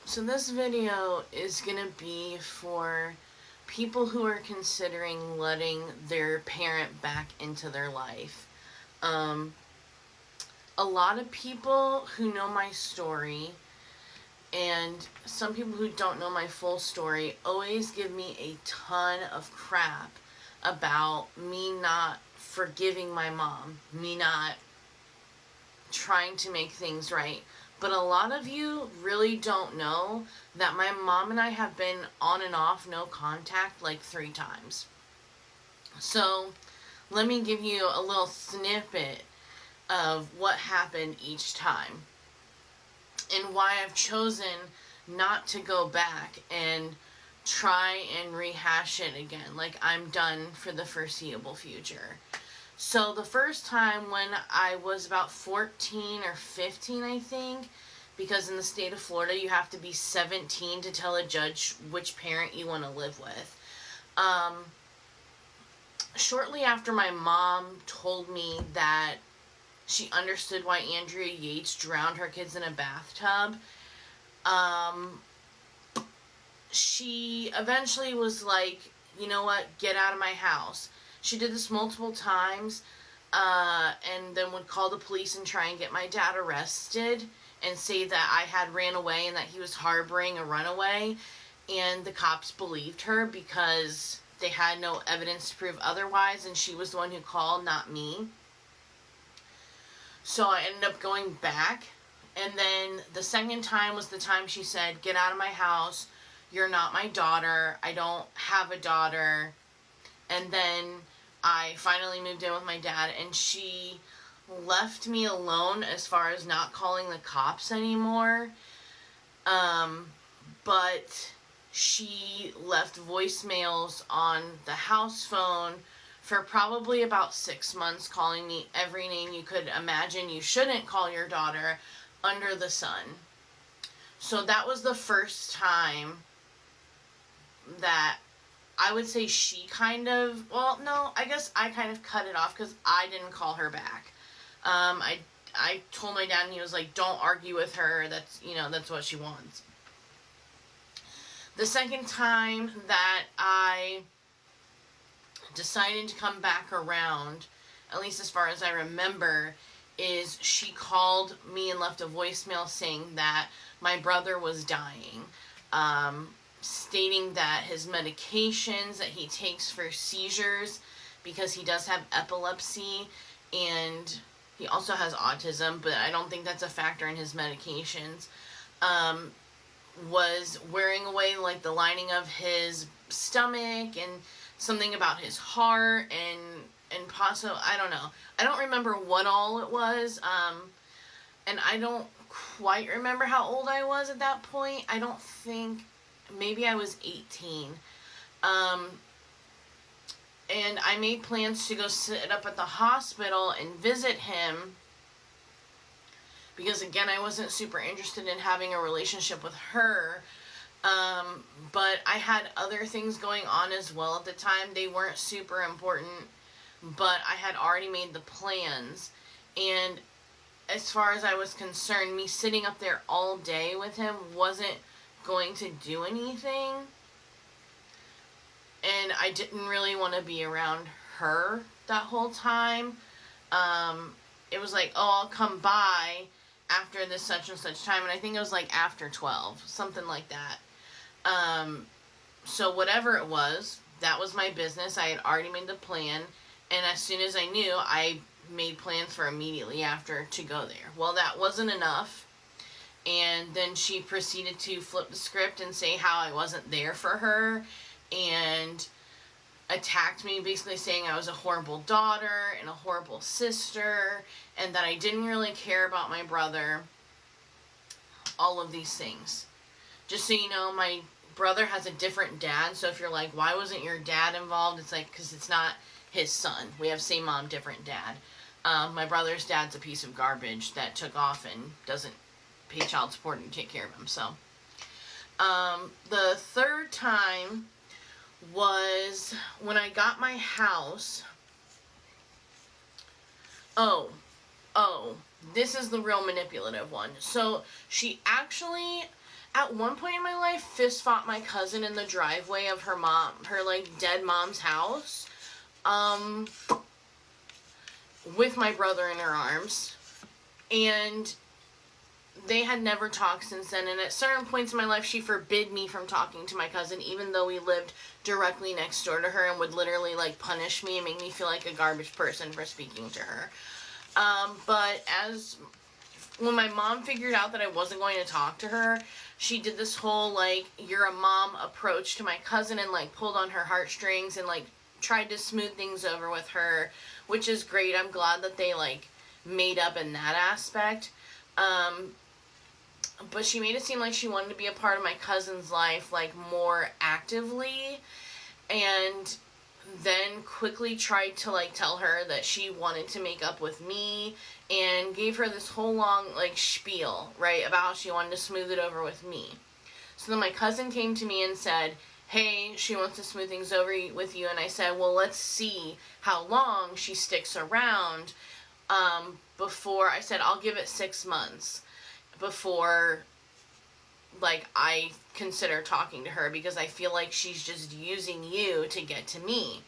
So this video is going to be for people who are considering letting their parent back into their life. Um, a lot of people who know my story and some people who don't know my full story always give me a ton of crap about me not forgiving my mom, me not trying to make things right. But a lot of you really don't know that my mom and I have been on and off, no contact, like 3 times. So let me give you a little snippet of what happened each time and why I've chosen not to go back and try and rehash it again. Like, I'm done for the foreseeable future. So the first time, when I was about 14 or 15, I think, because in the state of Florida you have to be 17 to tell a judge which parent you want to live with. Shortly after my mom told me that she understood why Andrea Yates drowned her kids in a bathtub, she eventually was like, you know what, get out of my house. She did this multiple times, and then would call the police and try and get my dad arrested and say that I had ran away and that he was harboring a runaway. And the cops believed her because they had no evidence to prove otherwise, and she was the one who called, not me. So I ended up going back, and then the second time was the time she said, get out of my house, you're not my daughter, I don't have a daughter. And then I finally moved in with my dad, and she left me alone as far as not calling the cops anymore. But she left voicemails on the house phone for probably about 6 months, calling me every name you could imagine you shouldn't call your daughter under the sun. So that was the first time that I would say she kind of, well, no, I guess I kind of cut it off because I didn't call her back. I told my dad, and he was like, don't argue with her, that's what she wants. The second time that I decided to come back around, at least as far as I remember, is she called me and left a voicemail saying that my brother was dying, stating that his medications that he takes for seizures, because he does have epilepsy and he also has autism, but I don't think that's a factor in his medications, was wearing away like the lining of his stomach, and something about his heart, and possibly, I don't know. I don't remember what all it was, and I don't quite remember how old I was at that point. I don't think, maybe I was 18. And I made plans to go sit up at the hospital and visit him, because again, I wasn't super interested in having a relationship with her. But I had other things going on as well at the time. They weren't super important, but I had already made the plans. And as far as I was concerned, me sitting up there all day with him wasn't going to do anything. And I didn't really want to be around her that whole time. It was like, oh, I'll come by after this such and such time, and I think it was like after 12, something like that. So whatever it was, that was my business. I had already made the plan, and as soon as I knew, I made plans for immediately after to go there. Well, that wasn't enough, and then she proceeded to flip the script and say how I wasn't there for her, and attacked me, basically saying I was a horrible daughter and a horrible sister, and that I didn't really care about my brother. All of these things. Just so you know, my brother has a different dad, so if you're like, why wasn't your dad involved? It's like, because it's not his son. We have same mom, different dad. My brother's dad's a piece of garbage that took off and doesn't pay child support and take care of him. So, the third time was when I got my house. Oh, this is the real manipulative one. So she actually, at one point in my life, fist fought my cousin in the driveway of her like, dead mom's house, with my brother in her arms, and they had never talked since then. And at certain points in my life, she forbid me from talking to my cousin, even though we lived directly next door to her, and would literally, like, punish me and make me feel like a garbage person for speaking to her. But when my mom figured out that I wasn't going to talk to her, she did this whole, like, you're a mom approach to my cousin, and, like, pulled on her heartstrings and, like, tried to smooth things over with her, which is great. I'm glad that they, like, made up in that aspect. But she made it seem like she wanted to be a part of my cousin's life, like, more actively, and then quickly tried to, like, tell her that she wanted to make up with me, and gave her this whole long, like, spiel, right, about how she wanted to smooth it over with me. So then my cousin came to me and said, hey, she wants to smooth things over with you, and I said, well, let's see how long she sticks around, before, I said, I'll give it 6 months before, like, I consider talking to her, because I feel like she's just using you to get to me.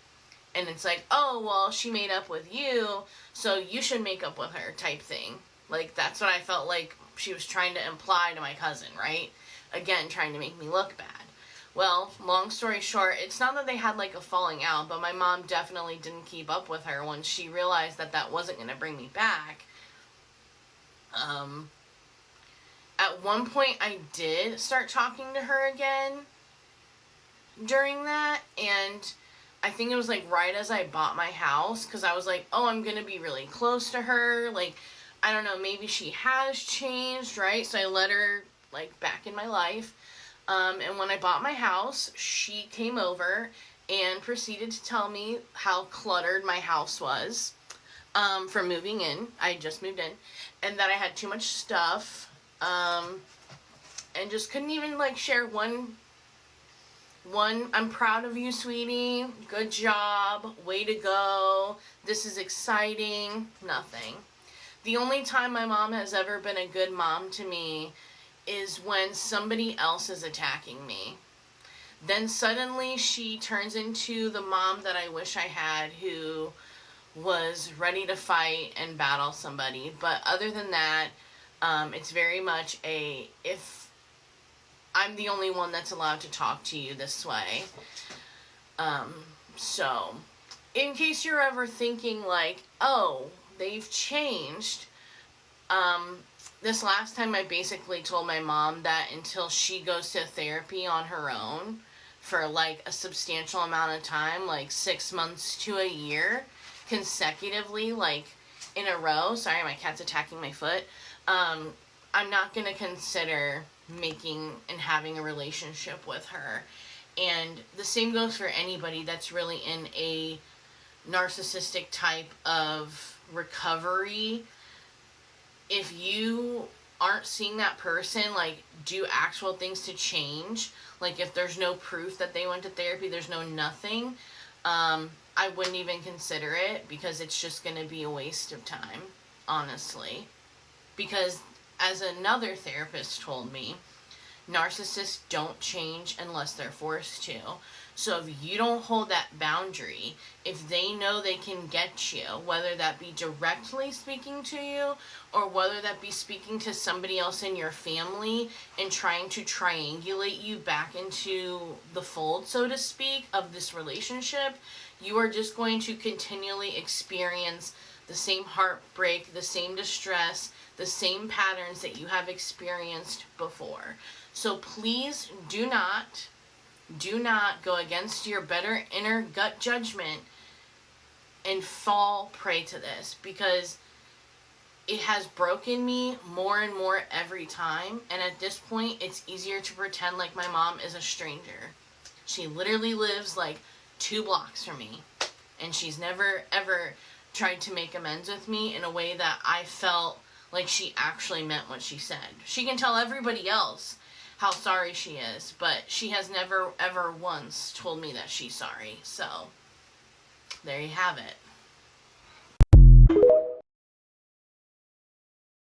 And it's like, oh, well, she made up with you, so you should make up with her, type thing. Like, that's what I felt like she was trying to imply to my cousin, right? Again, trying to make me look bad. Well, long story short, it's not that they had, like, a falling out, but my mom definitely didn't keep up with her once she realized that that wasn't going to bring me back. At one point, I did start talking to her again during that, and I think it was, like, right as I bought my house, because I was like, oh, I'm going to be really close to her, like, I don't know, maybe she has changed, right? So I let her, like, back in my life, and when I bought my house, she came over and proceeded to tell me how cluttered my house was, from moving in. I had just moved in, and that I had too much stuff, and just couldn't even, like, share one, I'm proud of you, sweetie, good job, way to go, this is exciting, nothing. The only time my mom has ever been a good mom to me is when somebody else is attacking me. Then suddenly she turns into the mom that I wish I had, who was ready to fight and battle somebody. But other than that, it's very much if I'm the only one that's allowed to talk to you this way. So, in case you're ever thinking, like, oh, they've changed, this last time I basically told my mom that until she goes to therapy on her own for, like, a substantial amount of time, like 6 months to a year, consecutively, like, in a row, sorry, my cat's attacking my foot, I'm not going to consider making and having a relationship with her. And the same goes for anybody that's really in a narcissistic type of recovery. If you aren't seeing that person, like, do actual things to change, like, if there's no proof that they went to therapy, there's no nothing, I wouldn't even consider it, because it's just going to be a waste of time, honestly. Because, as another therapist told me, narcissists don't change unless they're forced to. So if you don't hold that boundary, if they know they can get you, whether that be directly speaking to you, or whether that be speaking to somebody else in your family and trying to triangulate you back into the fold, so to speak, of this relationship, you are just going to continually experience the same heartbreak, the same distress, the same patterns that you have experienced before. So please do not go against your better inner gut judgment and fall prey to this, because it has broken me more and more every time, and at this point it's easier to pretend like my mom is a stranger. She literally lives like 2 blocks from me, and she's never ever tried to make amends with me in a way that I felt like she actually meant what she said. She can tell everybody else how sorry she is, but she has never ever once told me that she's sorry. So there you have it.